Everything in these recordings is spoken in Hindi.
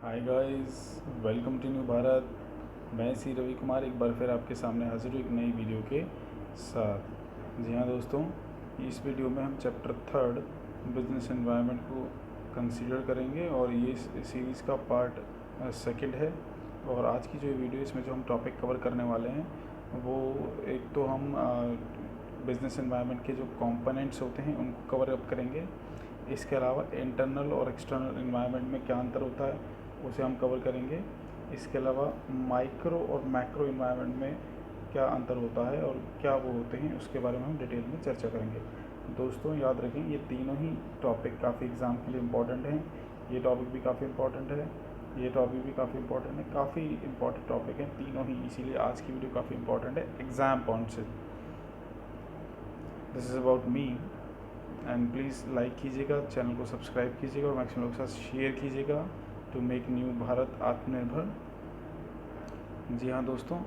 Hi guys, welcome to new Bharat. मैं सी रवि कुमार एक बार फिर आपके सामने हाजिर हूँ एक नई वीडियो के साथ। जी हाँ दोस्तों, इस वीडियो में हम चैप्टर 3 बिजनेस एनवायरनमेंट को कंसीडर करेंगे और ये सीरीज़ का पार्ट 2 है। और आज की जो वीडियो इसमें जो हम टॉपिक कवर करने वाले हैं वो एक तो हम बिजनेस एनवायरनमेंट के जो कंपोनेंट्स होते हैं उनको कवर अप करेंगे। इसके अलावा इंटरनल और एक्सटर्नल एनवायरनमेंट में क्या अंतर होता है उसे हम कवर करेंगे। इसके अलावा माइक्रो और मैक्रो एनवायरनमेंट में क्या अंतर होता है और क्या वो होते हैं उसके बारे में हम डिटेल में चर्चा करेंगे। दोस्तों याद रखें, ये तीनों ही टॉपिक काफ़ी एग्ज़ाम के लिए इम्पोर्टेंट हैं। ये टॉपिक भी काफ़ी इम्पोर्टेंट है, ये टॉपिक भी काफ़ी इम्पोर्टेंट है, काफ़ी इम्पोर्टेंट टॉपिक हैं तीनों ही, इसीलिए आज की वीडियो काफ़ी इम्पोर्टेंट है एग्ज़ाम पॉइंट से। This is about me and please like कीजिएगा, चैनल को सब्सक्राइब कीजिएगा और मैक्सिमम लोगों के साथ शेयर कीजिएगा टू मेक न्यू भारत आत्मनिर्भर। जी हाँ दोस्तों,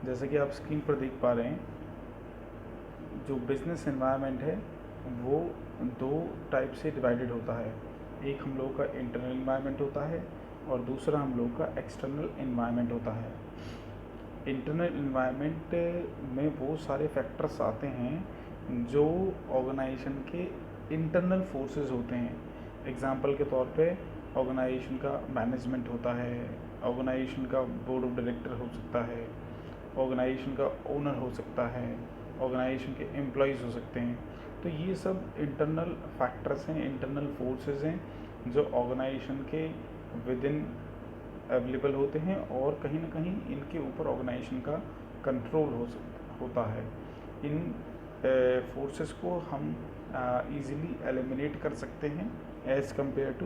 जैसे कि आप स्क्रीन पर देख पा रहे हैं, जो बिज़नेस एनवायरनमेंट है वो दो टाइप से डिवाइडेड होता है। एक हम लोगों का इंटरनल एनवायरनमेंट होता है और दूसरा हम लोगों का एक्सटर्नल एनवायरनमेंट होता है। इंटरनल एनवायरनमेंट में वो सारे फैक्टर्स आते हैं जो ऑर्गेनाइजेशन के इंटरनल फोर्सेस होते हैं। एग्जांपल के तौर पे ऑर्गेनाइजेशन का मैनेजमेंट होता है, ऑर्गेनाइजेशन का बोर्ड ऑफ डायरेक्टर हो सकता है, ऑर्गेनाइजेशन का ओनर हो सकता है, ऑर्गेनाइजेशन के एम्प्लॉयज़ हो सकते हैं। तो ये सब इंटरनल फैक्टर्स हैं, इंटरनल फोर्सेस हैं जो ऑर्गेनाइजेशन के विद इन अवेलेबल होते हैं और कहीं ना कहीं इनके ऊपर ऑर्गेनाइजेशन का कंट्रोल होता है। इन फोर्सेस को हम इजीली एलिमिनेट कर सकते हैं as compared to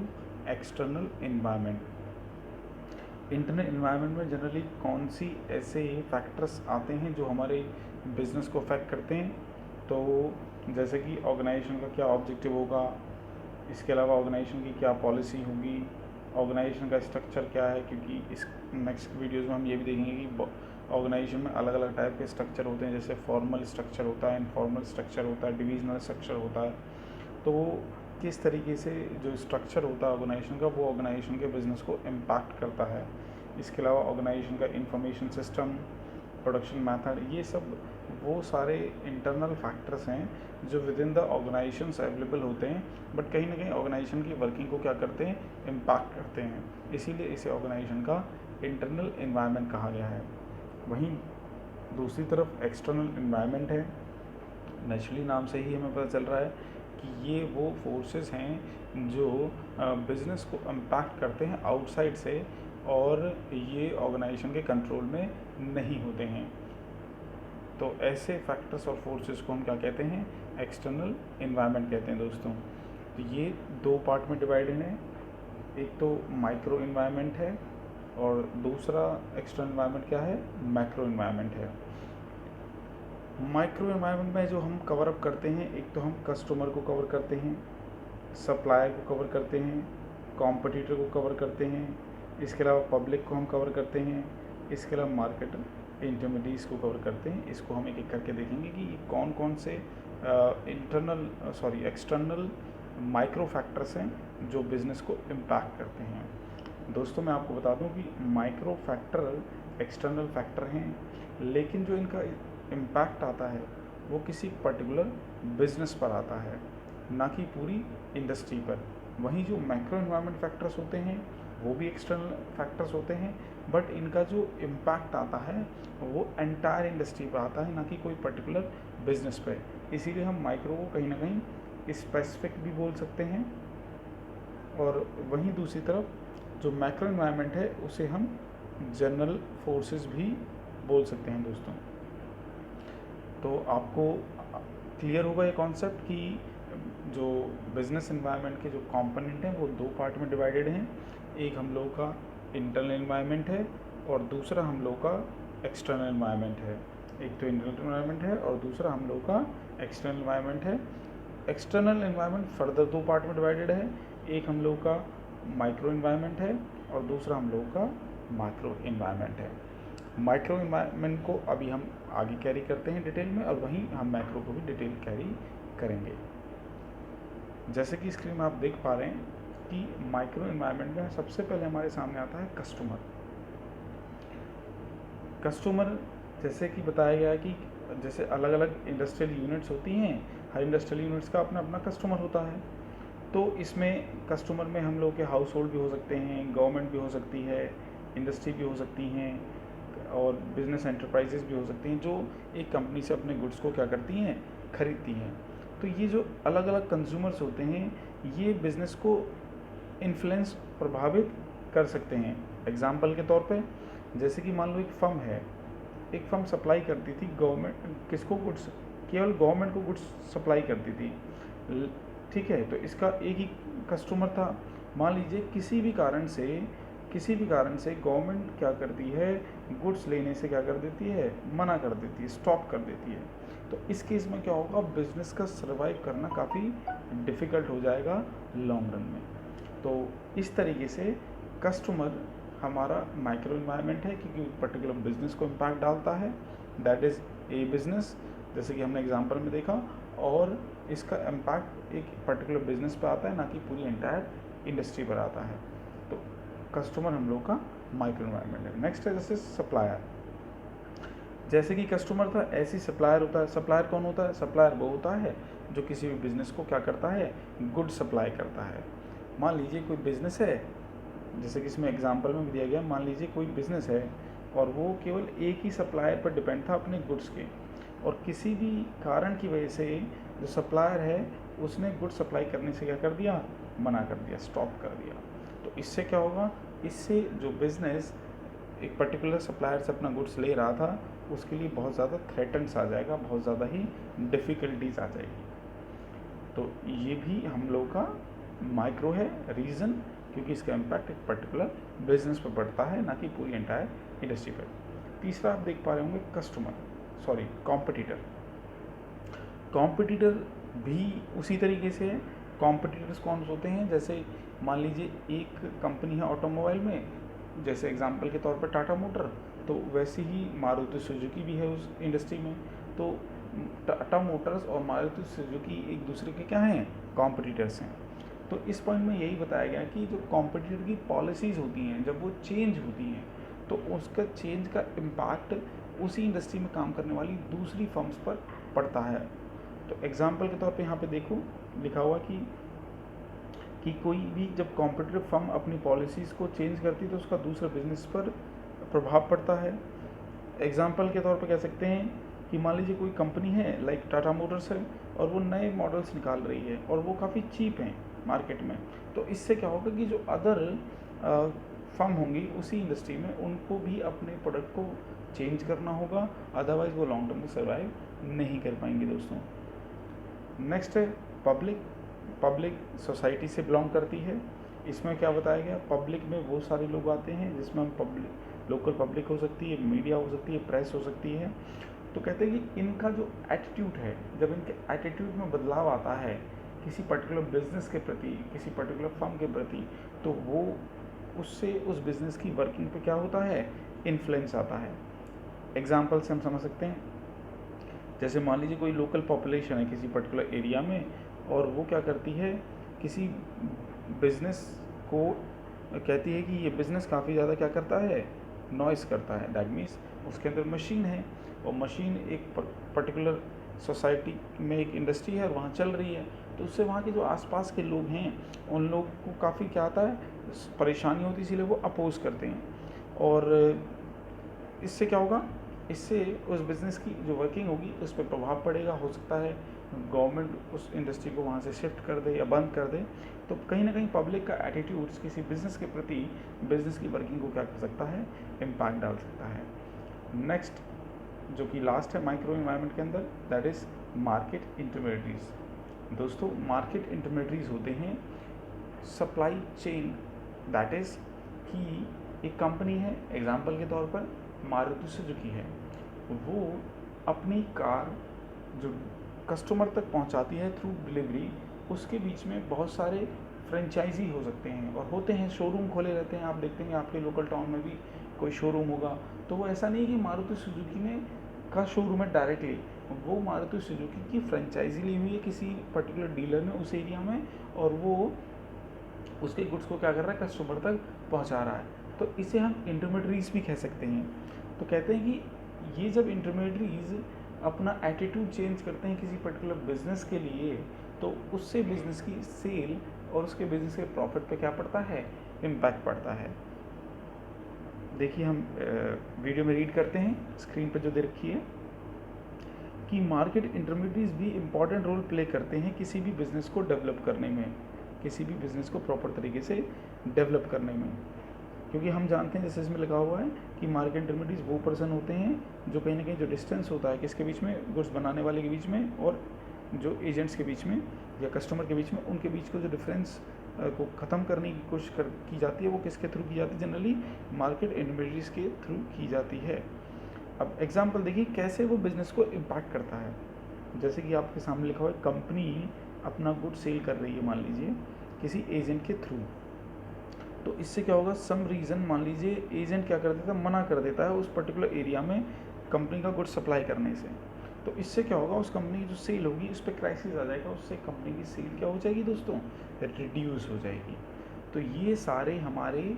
external environment. Internal environment में जनरली कौन सी ऐसे फैक्टर्स आते हैं जो हमारे बिजनेस को अफेक्ट करते हैं, तो जैसे कि ऑर्गेनाइजेशन का क्या ऑब्जेक्टिव होगा, इसके अलावा ऑर्गेनाइजेशन की क्या पॉलिसी होगी, ऑर्गेनाइजेशन का स्ट्रक्चर क्या है, क्योंकि इस नेक्स्ट वीडियोज़ में हम ये भी देखेंगे कि ऑर्गेनाइजेशन में अलग अलग टाइप के स्ट्रक्चर होते हैं। जैसे फॉर्मल स्ट्रक्चर होता है, इनफॉर्मल स्ट्रक्चर होता है, डिविजनल स्ट्रक्चर होता है। तो किस तरीके से जो स्ट्रक्चर होता है ऑर्गेनाइजेशन का वो ऑर्गेनाइजेशन के बिज़नेस को इम्पैक्ट करता है। इसके अलावा ऑर्गेनाइजेशन का इंफॉर्मेशन सिस्टम, प्रोडक्शन मेथड, ये सब वो सारे इंटरनल फैक्टर्स हैं जो with in the organisations available होते हैं, बट कहीं ना कहीं ऑर्गेनाइजेशन की वर्किंग को क्या करते हैं, इम्पैक्ट करते हैं। इसीलिए इसे ऑर्गेनाइजेशन का इंटरनल एनवायरनमेंट कहा गया है। वहीं दूसरी तरफ एक्सटर्नल एनवायरनमेंट है। नेचुरली नाम से ही हमें पता चल रहा है कि ये वो फोर्सेस हैं जो बिज़नेस को इम्पैक्ट करते हैं आउटसाइड से और ये ऑर्गेनाइजेशन के कंट्रोल में नहीं होते हैं। तो ऐसे फैक्टर्स और फोर्सेस को हम क्या कहते हैं, एक्सटर्नल एनवायरनमेंट कहते हैं दोस्तों। तो ये दो पार्ट में डिवाइडेड है, एक तो माइक्रो एनवायरनमेंट है और दूसरा एक्सटर्नल एनवायरनमेंट क्या है, मैक्रो एनवायरनमेंट है। माइक्रो एनवायरनमेंट में जो हम कवर अप करते हैं, एक तो हम कस्टमर को कवर करते हैं, सप्लायर को कवर करते हैं, कॉम्पिटिटर को कवर करते हैं, इसके अलावा पब्लिक को हम कवर करते हैं, इसके अलावा मार्केट इंटरमीडिएट्स को कवर करते हैं। इसको हम एक एक करके देखेंगे कि ये कौन कौन से एक्सटर्नल माइक्रो फैक्टर्स हैं जो बिज़नेस को इम्पैक्ट करते हैं। दोस्तों मैं आपको बता दूं कि माइक्रो फैक्टर एक्सटर्नल फैक्टर हैं, लेकिन जो इनका इम्पैक्ट आता है वो किसी पर्टिकुलर बिजनेस पर आता है, ना कि पूरी इंडस्ट्री पर। वहीं जो मैक्रो एनवायरनमेंट फैक्टर्स होते हैं वो भी एक्सटर्नल फैक्टर्स होते हैं, बट इनका जो इम्पैक्ट आता है वो एंटायर इंडस्ट्री पर आता है, ना कि कोई पर्टिकुलर बिजनेस पे। इसीलिए हम माइक्रो को कहीं ना कहीं स्पेसिफिक भी बोल सकते हैं और वहीं दूसरी तरफ जो मैक्रो एनवायरनमेंट है उसे हम जनरल फोर्सेस भी बोल सकते हैं दोस्तों। तो आपको क्लियर होगा ये कॉन्सेप्ट कि जो बिज़नेस एनवायरनमेंट के जो कंपोनेंट हैं वो दो पार्ट में डिवाइडेड हैं। एक हम लोगों का इंटरनल एनवायरनमेंट है और दूसरा हम लोगों का एक्सटर्नल एनवायरनमेंट है। एक तो इंटरनल एनवायरनमेंट है और दूसरा हम लोगों का एक्सटर्नल एनवायरनमेंट है। एक्सटर्नल एनवायरनमेंट फर्दर दो पार्ट में डिवाइडेड है, एक हम लोगों का माइक्रो एनवायरनमेंट है और दूसरा हम लोगों का मैक्रो एनवायरनमेंट है। माइक्रो एनवायरनमेंट को अभी हम आगे कैरी करते हैं डिटेल में और वहीं हम मैक्रो को भी डिटेल कैरी करेंगे। जैसे कि स्क्रीन में आप देख पा रहे हैं, कि माइक्रो इन्वायरमेंट में सबसे पहले हमारे सामने आता है कस्टमर। कस्टमर जैसे कि बताया गया है कि जैसे अलग अलग इंडस्ट्रियल यूनिट्स होती हैं, हर इंडस्ट्रियल यूनिट्स का अपना अपना कस्टमर होता है। तो इसमें कस्टमर में हम लोग के हाउस होल्ड भी हो सकते हैं, गवर्नमेंट भी हो सकती है, इंडस्ट्री भी हो सकती हैं और बिजनेस एंटरप्राइजेस भी हो सकती हैं, जो एक कंपनी से अपने गुड्स को क्या करती हैं, खरीदती हैं। तो ये जो अलग अलग कंज्यूमर्स होते हैं, ये बिज़नेस को इन्फ्लुएंस प्रभावित कर सकते हैं। एग्जाम्पल के तौर पे जैसे कि मान लो एक फर्म है, एक फर्म सप्लाई करती थी गवर्नमेंट किसको, गुड्स, केवल गवर्नमेंट को गुड्स सप्लाई करती थी, ठीक है। तो इसका एक ही कस्टमर था। मान लीजिए किसी भी कारण से गवर्नमेंट क्या करती है, गुड्स लेने से क्या कर देती है, मना कर देती है, स्टॉप कर देती है। तो इस केस में क्या होगा, बिजनेस का सर्वाइव करना काफ़ी डिफ़िकल्ट हो जाएगा लॉन्ग रन में। तो इस तरीके से कस्टमर हमारा माइक्रो इन्वायरमेंट है, क्योंकि पर्टिकुलर बिजनेस को इम्पैक्ट डालता है, दैट इज़ ए बिजनेस, जैसे कि हमने एग्जांपल में देखा, और इसका इम्पैक्ट एक पर्टिकुलर बिजनेस पर आता है, ना कि पूरी एंटायर इंडस्ट्री पर आता है। तो कस्टमर हम लोग का माइक्रो इन्वायरमेंट है। नेक्स्ट है जैसे सप्लायर। जैसे कि कस्टमर था, ऐसी सप्लायर होता है। सप्लायर कौन होता है, सप्लायर वो होता है जो किसी भी बिज़नेस को क्या करता है, गुड सप्लाई करता है। मान लीजिए कोई बिज़नेस है, जैसे कि इसमें एग्जांपल में भी दिया गया, मान लीजिए कोई बिज़नेस है और वो केवल एक ही सप्लायर पर डिपेंड था अपने गुड्स के, और किसी भी कारण की वजह से जो सप्लायर है उसने गुड सप्लाई करने से क्या कर दिया, मना कर दिया, स्टॉप कर दिया। तो इससे क्या होगा, इससे जो बिज़नेस एक पर्टिकुलर सप्लायर से अपना गुड्स ले रहा था उसके लिए बहुत ज़्यादा थ्रेटन्स आ जाएगा, बहुत ज़्यादा ही डिफ़िकल्टीज आ जाएगी। तो ये भी हम लोग का माइक्रो है, रीज़न, क्योंकि इसका इम्पैक्ट एक पर्टिकुलर बिजनेस पर पड़ता है, ना कि पूरी एंटायर इंडस्ट्री पर। तीसरा आप देख पा रहे होंगे कॉम्पिटिटर। कॉम्पिटिटर भी उसी तरीके से है। कॉम्पिटिटर्स कौन होते हैं, जैसे मान लीजिए एक कंपनी है ऑटोमोबाइल में, जैसे एग्जांपल के तौर पर टाटा मोटर, तो वैसे ही मारुति सुजुकी भी है उस इंडस्ट्री में। तो टाटा मोटर्स और मारुति सुजुकी एक दूसरे के क्या हैं, कॉम्पिटिटर्स हैं। तो इस पॉइंट में यही बताया गया कि जो कॉम्पिटिटर की पॉलिसीज़ होती हैं, जब वो चेंज होती हैं तो उसका चेंज का इम्पैक्ट उसी इंडस्ट्री में काम करने वाली दूसरी फर्म्स पर पड़ता है। तो एग्जांपल के तौर पे यहाँ पे देखो लिखा हुआ कि कोई भी जब कॉम्पिटिटिव फर्म अपनी पॉलिसीज़ को चेंज करती है तो उसका दूसरे बिजनेस पर प्रभाव पड़ता है। एग्जांपल के तौर पे कह सकते हैं कि मान लीजिए कोई कंपनी है लाइक टाटा मोटर्स है और वो नए मॉडल्स निकाल रही है और वो काफ़ी चीप हैं मार्केट में। तो इससे क्या होगा कि जो अदर फर्म होंगी उसी इंडस्ट्री में, उनको भी अपने प्रोडक्ट को चेंज करना होगा, अदरवाइज़ वो लॉन्ग टर्म में सर्वाइव नहीं कर पाएंगे दोस्तों। नेक्स्ट है पब्लिक सोसाइटी से बिलोंग करती है। इसमें क्या बताया गया, पब्लिक में वो सारे लोग आते हैं जिसमें हम लोकल पब्लिक हो सकती है, मीडिया हो सकती है, प्रेस हो सकती है। तो कहते हैं कि इनका जो एटीट्यूड है, जब इनके एटीट्यूड में बदलाव आता है किसी पर्टिकुलर बिजनेस के प्रति, किसी पर्टिकुलर फर्म के प्रति, तो वो उससे उस बिज़नेस की वर्किंग पे क्या होता है, इन्फ्लुएंस आता है। एग्जाम्पल से हम समझ सकते हैं, जैसे मान लीजिए कोई लोकल पॉपुलेशन है किसी पर्टिकुलर एरिया में और वो क्या करती है, किसी बिज़नेस को कहती है कि ये बिज़नेस काफ़ी ज़्यादा क्या करता है, नॉइस करता है। दैट मीन्स उसके अंदर मशीन है और मशीन एक पर्टिकुलर सोसाइटी में एक इंडस्ट्री है और वहाँ चल रही है, तो उससे वहाँ के जो आसपास के लोग हैं उन लोग को काफ़ी क्या आता है, परेशानी होती है, इसीलिए वो अपोज करते हैं। और इससे क्या होगा, इससे उस बिज़नेस की जो वर्किंग होगी उस पर प्रभाव पड़ेगा। हो सकता है गवर्नमेंट उस इंडस्ट्री को वहाँ से शिफ्ट कर दे या बंद कर दे। तो कहीं ना कहीं पब्लिक का एटीट्यूड्स किसी बिज़नेस के प्रति बिज़नेस की वर्किंग को क्या कर सकता है, इम्पैक्ट डाल सकता है। नेक्स्ट जो कि लास्ट है माइक्रो इन्वायरमेंट के अंदर, दैट इज़ मार्केट इंटरमीडिएटरीज। दोस्तों मार्केट इंटरमीडिएटरीज होते हैं सप्लाई चेन, दैट इज़ कि एक कंपनी है, एग्जांपल के तौर पर मारुति सुजुकी है, वो अपनी कार जो कस्टमर तक पहुंचाती है थ्रू डिलीवरी, उसके बीच में बहुत सारे फ्रेंचाइजी हो सकते हैं और होते हैं, शोरूम खोले रहते हैं। आप देखते हैं आपके लोकल टाउन में भी कोई शोरूम होगा, तो वो ऐसा नहीं है कि मारुति सुजुकी ने का शोरूम है डायरेक्टली, वो मारुति सुजुकी की फ्रेंचाइजी ली हुई है किसी पर्टिकुलर डीलर ने उस एरिया में, और वो उसके गुड्स को क्या कर रहा है, कस्टमर तक पहुंचा रहा है। तो इसे हम इंटरमीडियरीज भी कह सकते हैं। तो कहते हैं कि ये जब इंटरमीडियरीज अपना एटीट्यूड चेंज करते हैं किसी पर्टिकुलर बिजनेस के लिए, तो उससे बिजनेस की सेल और उसके बिजनेस के प्रॉफिट पे क्या पड़ता है, इम्पैक्ट पड़ता है। देखिए हम वीडियो में रीड करते हैं, स्क्रीन पर जो दे रखी है कि मार्केट इंटरमीडियरीज भी इम्पॉर्टेंट रोल प्ले करते हैं किसी भी बिज़नेस को डेवलप करने में, किसी भी बिज़नेस को प्रॉपर तरीके से डेवलप करने में। क्योंकि हम जानते हैं जैसे इसमें लिखा हुआ है कि मार्केट इंटरमीडियरीज वो पर्सन होते हैं जो कहीं ना कहीं जो डिस्टेंस होता है किसके बीच में, गुड्स बनाने वाले के बीच में और जो एजेंट्स के बीच में या कस्टमर के बीच में, उनके बीच का जो डिफरेंस को ख़त्म करने की कोशिश की जाती है, वो किसके थ्रू की जाती है, जनरली मार्केट इंटरमीडियरीज के थ्रू की जाती है। अब एग्जांपल देखिए कैसे वो बिज़नेस को इम्पैक्ट करता है। जैसे कि आपके सामने लिखा हुआ है, कंपनी अपना गुड सेल कर रही है मान लीजिए किसी एजेंट के थ्रू, तो इससे क्या होगा, सम रीज़न मान लीजिए एजेंट क्या कर देता है, मना कर देता है उस पर्टिकुलर एरिया में कंपनी का गुड सप्लाई करने से। तो इससे क्या होगा, उस कंपनी की जो सेल होगी उस पर क्राइसिस आ जाएगा, उससे कंपनी की सेल क्या हो जाएगी दोस्तों, रिड्यूस हो जाएगी। तो ये सारे हमारे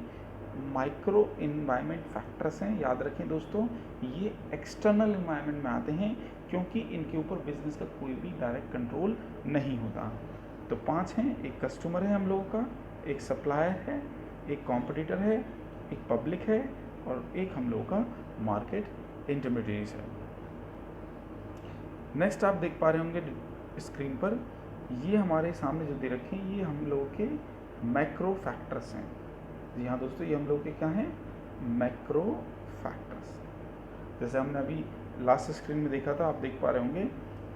माइक्रो इन्वायरमेंट फैक्टर्स हैं, याद रखें दोस्तों, ये एक्सटर्नल इन्वायरमेंट में आते हैं क्योंकि इनके ऊपर बिजनेस का कोई भी डायरेक्ट कंट्रोल नहीं होता। तो 5 हैं, एक कस्टमर है हम लोगों का, एक सप्लायर है, एक कॉम्पिटिटर है, एक पब्लिक है और एक हम लोगों का मार्केट इंटरमीडियरीज है। नेक्स्ट आप देख पा रहे होंगे स्क्रीन पर, ये हमारे सामने जो दे रखे हैं ये हम लोगों के मैक्रो फैक्टर्स हैं। जी हाँ दोस्तों, ये हम लोग के क्या हैं, मैक्रो फैक्टर्स। जैसे हमने अभी लास्ट स्क्रीन में देखा था, आप देख पा रहे होंगे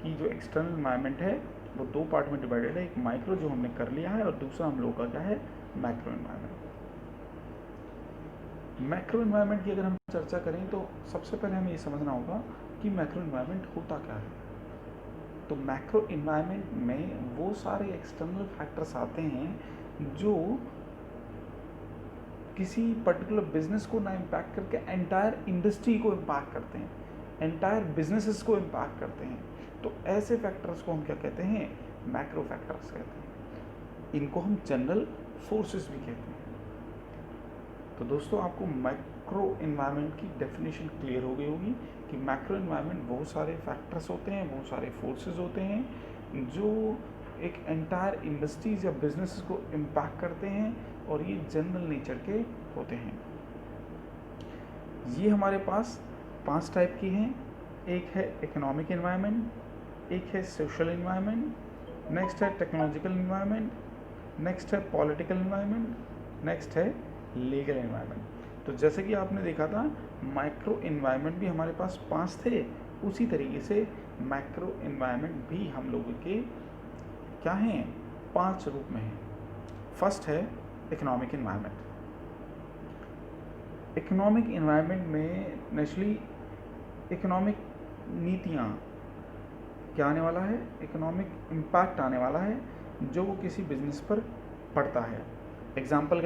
कि जो एक्सटर्नल एनवायरनमेंट है वो 2 पार्ट में डिवाइडेड है, एक माइक्रो जो हमने कर लिया है और दूसरा हम लोग का क्या है, मैक्रो एनवायरनमेंट। मैक्रो एनवायरनमेंट की अगर हम चर्चा करें तो सबसे पहले हमें ये समझना होगा कि मैक्रो एनवायरनमेंट होता क्या है। तो मैक्रो एनवायरनमेंट में वो सारे एक्सटर्नल फैक्टर्स आते हैं जो किसी पर्टिकुलर बिजनेस को ना इम्पैक्ट करके एंटायर इंडस्ट्री को इम्पैक्ट करते हैं, एंटायर बिजनेसेस को इम्पैक्ट करते हैं। तो ऐसे फैक्टर्स को हम क्या कहते हैं, मैक्रो फैक्टर्स कहते हैं। इनको हम जनरल फोर्सेस भी कहते हैं। तो दोस्तों आपको मैक्रो एनवायरनमेंट की डेफिनेशन क्लियर हो गई होगी कि मैक्रो एनवायरनमेंट बहुत सारे फैक्टर्स होते हैं, बहुत सारे फोर्सेस होते हैं जो एक एंटायर इंडस्ट्रीज या बिजनेस को इम्पैक्ट करते हैं और ये जनरल नेचर के होते हैं। ये हमारे पास 5 टाइप की हैं। एक है इकोनॉमिक एनवायरनमेंट, एक है सोशल एनवायरनमेंट, नेक्स्ट है टेक्नोलॉजिकल एनवायरनमेंट, नेक्स्ट है पॉलिटिकल एनवायरनमेंट, नेक्स्ट है लीगल एनवायरनमेंट। तो जैसे कि आपने देखा था माइक्रो एनवायरनमेंट भी हमारे पास 5 थे, उसी तरीके से मैक्रो एनवायरनमेंट भी हम लोगों के क्या हैं, 5 रूप में हैं। फर्स्ट है इकोनॉमिक एनवायरनमेंट। इकोनॉमिक एनवायरनमेंट में नेचुरली इकोनॉमिक नीतियाँ क्या आने वाला है, इकोनॉमिक इम्पैक्ट आने वाला है जो वो किसी बिजनेस पर पड़ता है। एग्जाम्पल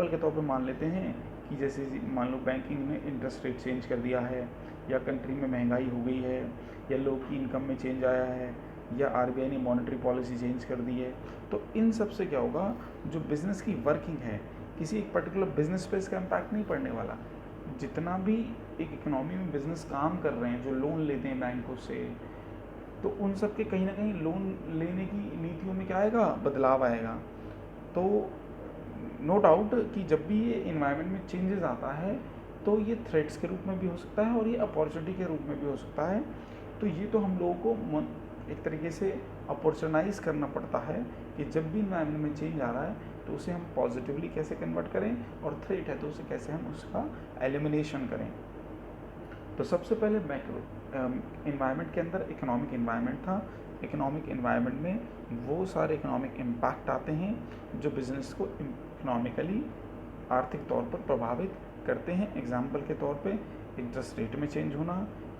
के तौर पे मान लेते हैं कि जैसे मान लो बैंकिंग ने इंटरेस्ट रेट चेंज कर दिया है, या कंट्री में महंगाई हो गई है, या लोग की इनकम में चेंज आया है, या आरबीआई ने मॉनेटरी पॉलिसी चेंज कर दी है। तो इन सब से क्या होगा, जो बिज़नेस की वर्किंग है किसी एक पर्टिकुलर बिजनेस पे इसका इम्पैक्ट नहीं पड़ने वाला। जितना भी एक इकोनॉमी में बिजनेस काम कर रहे हैं, जो लोन लेते हैं बैंकों से, तो उन सब के कहीं ना कहीं लोन लेने की नीतियों में क्या आएगा, बदलाव आएगा। तो नो डाउट कि जब भी ये इन्वायरमेंट में चेंजेस आता है तो ये थ्रेट्स के रूप में भी हो सकता है और ये अपॉर्चुनिटी के रूप में भी हो सकता है। तो ये तो हम लोगों को एक तरीके से अपॉर्चुनाइज करना पड़ता है कि जब भी इन्वायरमेंट में चेंज आ रहा है तो उसे हम पॉजिटिवली कैसे कन्वर्ट करें, और थ्रेट है तो उसे कैसे हम उसका एलिमिनेशन करें। तो सबसे पहले मैक्रो इन्वायरमेंट के अंदर इकोनॉमिक इन्वायरमेंट था। इकोनॉमिक इन्वायरमेंट में वो सारे इकोनॉमिक इम्पैक्ट आते हैं जो बिज़नेस को इकोनॉमिकली आर्थिक तौर पर प्रभावित करते हैं। एग्जाम्पल के तौर पे इंटरेस्ट रेट में चेंज होना,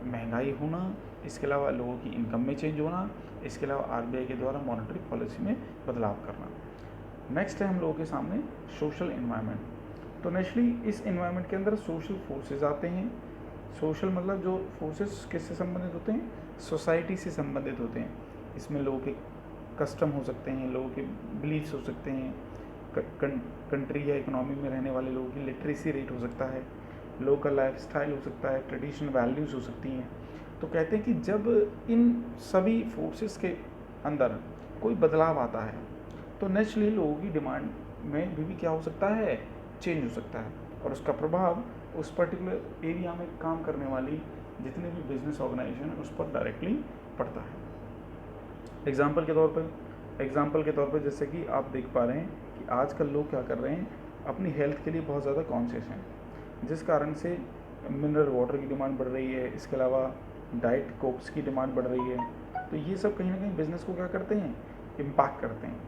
महंगाई होना, इसके अलावा लोगों की इनकम में चेंज होना, इसके अलावा आरबीआई के द्वारा मॉनेटरी पॉलिसी में बदलाव करना। नेक्स्ट है हम लोगों के सामने सोशल इन्वायरमेंट। तो नेचुरली इस इन्वायरमेंट के अंदर सोशल फोर्सेस आते हैं। सोशल मतलब जो फोर्सेस किससे संबंधित होते हैं, सोसाइटी से संबंधित होते हैं। इसमें लोगों के कस्टम हो सकते हैं, लोगों के बिलीफ्स हो सकते हैं, कंट्री या इकोनॉमी में रहने वाले लोगों की लिटरेसी रेट हो सकता है, लोकल लाइफस्टाइल हो सकता है, ट्रेडिशनल वैल्यूज़ हो सकती हैं। तो कहते हैं कि जब इन सभी फोर्सेस के अंदर कोई बदलाव आता है तो नेचुरली लोगों की डिमांड में भी क्या हो सकता है, चेंज हो सकता है, और उसका प्रभाव उस पर्टिकुलर एरिया में काम करने वाली जितने भी बिजनेस ऑर्गेनाइजेशन है उस पर डायरेक्टली पड़ता है। एग्जाम्पल के तौर पर जैसे कि आप देख पा रहे हैं कि आजकल लोग क्या कर रहे हैं, अपनी हेल्थ के लिए बहुत ज़्यादा कॉन्शियस हैं, जिस कारण से मिनरल वाटर की डिमांड बढ़ रही है, इसके अलावा डाइट कोक्स की डिमांड बढ़ रही है। तो ये सब कहीं ना कहीं बिज़नेस को क्या करते हैं, इम्पैक्ट करते हैं।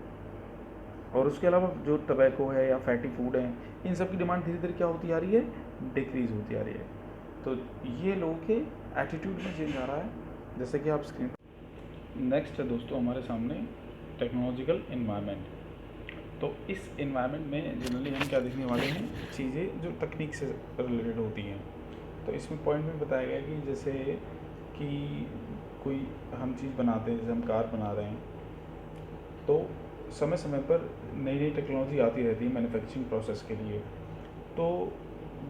और उसके अलावा जो टबैको है या फैटी फूड है, इन सब की डिमांड धीरे धीरे क्या होती आ रही है, डिक्रीज़ होती आ रही है। तो ये लोगों के एटीट्यूड में चेंज आ रहा है, जैसे कि आप स्क्रीन। नेक्स्ट है दोस्तों हमारे सामने टेक्नोलॉजिकल इन्वायरमेंट। तो इस इन्वायरमेंट में जनरली हम क्या देखने वाले हैं, चीज़ें जो तकनीक से रिलेटेड होती हैं। तो इसमें पॉइंट में बताया गया कि जैसे कि कोई हम चीज़ बनाते हैं, जैसे हम कार बना रहे हैं, तो समय समय पर नई नई टेक्नोलॉजी आती रहती है मैन्युफैक्चरिंग प्रोसेस के लिए। तो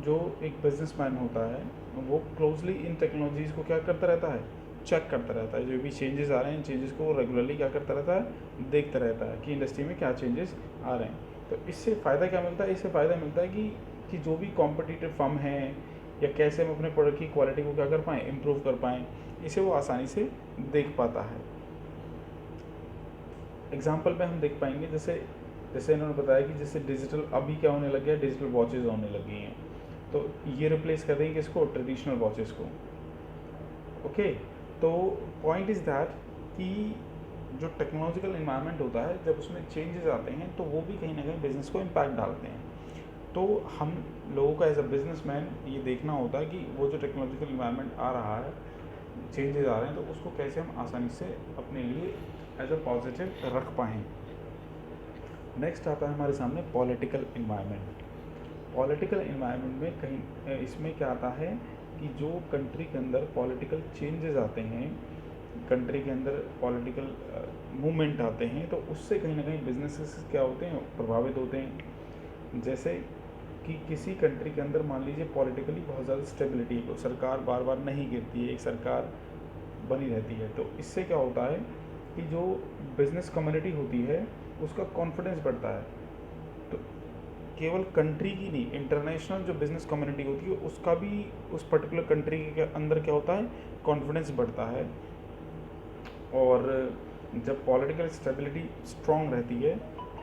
जो एक बिजनेसमैन होता है वो क्लोजली इन टेक्नोलॉजीज़ को क्या करता रहता है, चेक करता रहता है। जो भी चेंजेस आ रहे हैं इन चेंजेस को रेगुलरली क्या करता रहता है, देखता रहता है कि इंडस्ट्री में क्या चेंजेस आ रहे हैं। तो इससे फ़ायदा क्या मिलता है, इससे फ़ायदा मिलता है कि जो भी कॉम्पिटिटिव फर्म हैं या कैसे हम अपने प्रोडक्ट की क्वालिटी को क्या कर पाएँ, इम्प्रूव कर पाएँ, इसे वो आसानी से देख पाता है। एग्जाम्पल में हम देख पाएंगे, जैसे इन्होंने बताया कि जैसे डिजिटल अभी क्या होने लग गया, डिजिटल वॉचेज़ होने लगी हैं। तो ये रिप्लेस कर देंगे किसको, ट्रेडिशनल वॉचेज़ को। ओके, तो पॉइंट इज़ दैट कि जो टेक्नोलॉजिकल इन्वायरमेंट होता है, जब उसमें चेंजेस आते हैं तो वो भी कहीं ना कहीं बिज़नेस को इम्पैक्ट डालते हैं। तो हम लोगों का एज अ बिजनेसमैन ये देखना होता है कि वो जो टेक्नोलॉजिकल इन्वायरमेंट आ रहा है, चेंजेस आ रहे हैं, तो उसको कैसे हम आसानी से अपने लिए एज अ पॉजिटिव रख पाएँ। नेक्स्ट आता है हमारे सामने पॉलिटिकल इन्वायरमेंट। पॉलिटिकल इन्वायरमेंट में कहीं इसमें क्या आता है कि जो कंट्री के अंदर पॉलिटिकल चेंजेस आते हैं, कंट्री के अंदर पॉलिटिकल मूवमेंट आते हैं, तो उससे कहीं ना कहीं बिजनेसेस क्या होते हैं, प्रभावित होते हैं। जैसे कि किसी कंट्री के अंदर मान लीजिए पॉलिटिकली बहुत ज़्यादा स्टेबिलिटी है, सरकार बार बार नहीं गिरती है, एक सरकार बनी रहती है। तो इससे क्या होता है कि जो बिज़नेस कम्युनिटी होती है उसका कॉन्फिडेंस बढ़ता है। तो केवल कंट्री की नहीं, इंटरनेशनल जो बिज़नेस कम्युनिटी होती है उसका भी उस पर्टिकुलर कंट्री के अंदर क्या होता है, कॉन्फिडेंस बढ़ता है। और जब पॉलिटिकल स्टेबिलिटी स्ट्रॉन्ग रहती है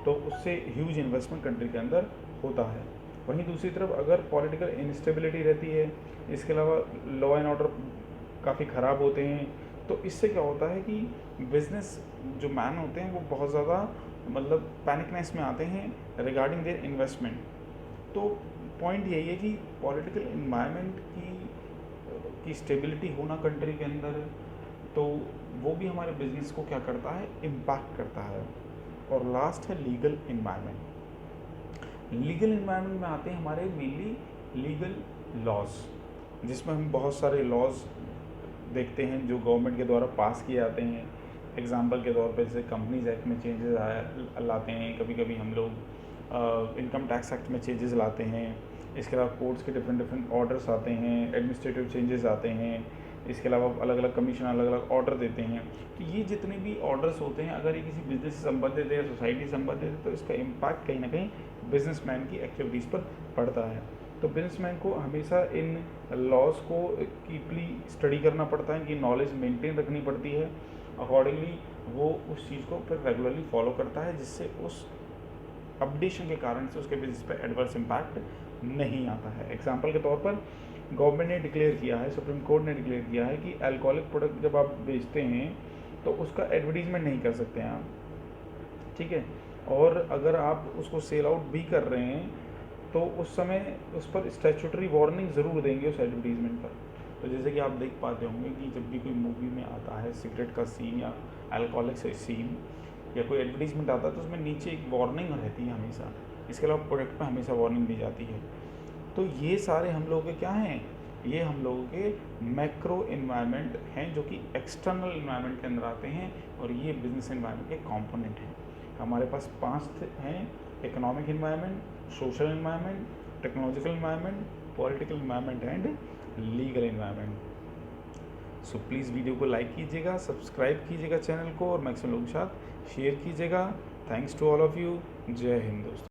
तो उससे ह्यूज इन्वेस्टमेंट कंट्री के अंदर होता है। वहीं दूसरी तरफ अगर पॉलिटिकल इंस्टेबिलिटी रहती है, इसके अलावा लॉ एंड ऑर्डर काफ़ी ख़राब होते हैं, तो इससे क्या होता है कि बिज़नेस जो मैन होते हैं वो बहुत ज़्यादा मतलब पैनिकनेस में आते हैं रिगार्डिंग देयर इन्वेस्टमेंट। तो पॉइंट यही है कि पॉलिटिकल इन्वायरमेंट की स्टेबिलिटी होना कंट्री के अंदर, तो वो भी हमारे बिजनेस को क्या करता है, इम्पैक्ट करता है। और लास्ट है लीगल इन्वायरमेंट। लीगल इन्वायरमेंट में आते हैं हमारे मेनली लीगल लॉज, जिसमें हम बहुत सारे लॉज देखते हैं जो गवर्नमेंट के द्वारा पास किए जाते हैं। एग्जाम्पल के तौर पर जैसे कंपनीज एक्ट में चेंजेस लाते हैं, कभी कभी हम लोग इनकम टैक्स एक्ट में चेंजेस लाते हैं। इसके अलावा कोर्ट्स के डिफरेंट ऑर्डर्स आते हैं, एडमिनिस्ट्रेटिव चेंजेस आते हैं। इसके अलावा अलग अलग कमीशन अलग अलग ऑर्डर देते हैं। तो ये जितने भी ऑर्डर्स होते हैं, अगर ये किसी बिजनेस से संबंधित है या सोसाइटी से संबंधित है, तो इसका इम्पैक्ट कहीं ना कहीं बिजनेसमैन की एक्टिविटीज़ पर पड़ता है। तो बिजनेसमैन को हमेशा इन लॉज को डीपली स्टडी करना पड़ता है, कि नॉलेज मेंटेन रखनी पड़ती है। अकॉर्डिंगली वो उस चीज़ को फिर रेगुलरली फॉलो करता है, जिससे उस अपडेशन के कारण से उसके बिजनेस पर एडवर्स इम्पैक्ट नहीं आता है। एग्जाम्पल के तौर पर गवर्नमेंट ने डिक्लेयर किया है, सुप्रीम कोर्ट ने डिक्लेयर किया है कि अल्कोहलिक प्रोडक्ट जब आप बेचते हैं तो उसका एडवर्टीजमेंट नहीं कर सकते हैं आप, ठीक है। और अगर आप उसको सेल आउट भी कर रहे हैं तो उस समय उस पर स्टैट्यूटरी वार्निंग ज़रूर देंगे उस एडवर्टीजमेंट पर। तो जैसे कि आप देख पाते होंगे कि जब भी कोई मूवी में आता है सिगरेट का सीन या अल्कोहलिक से सीन या कोई एडवर्टीजमेंट आता है, तो उसमें नीचे एक वार्निंग रहती है हमेशा। इसके अलावा प्रोडक्ट पर हमेशा वार्निंग दी जाती है। तो ये सारे हम लोगों के क्या हैं, ये हम लोगों के मैक्रो इन्वायरमेंट हैं जो कि एक्सटर्नल इन्वायरमेंट के अंदर आते हैं, और ये बिजनेस इन्वायरमेंट के कंपोनेंट हैं। हमारे पास 5 हैं economic environment, social environment, technological environment, political environment and legal environment. So please video को लाइक कीजिएगा, सब्सक्राइब कीजिएगा चैनल को और मैक्सिमम लोगों के साथ शेयर कीजिएगा। Thanks to all of you. जय हिंद दोस्तों।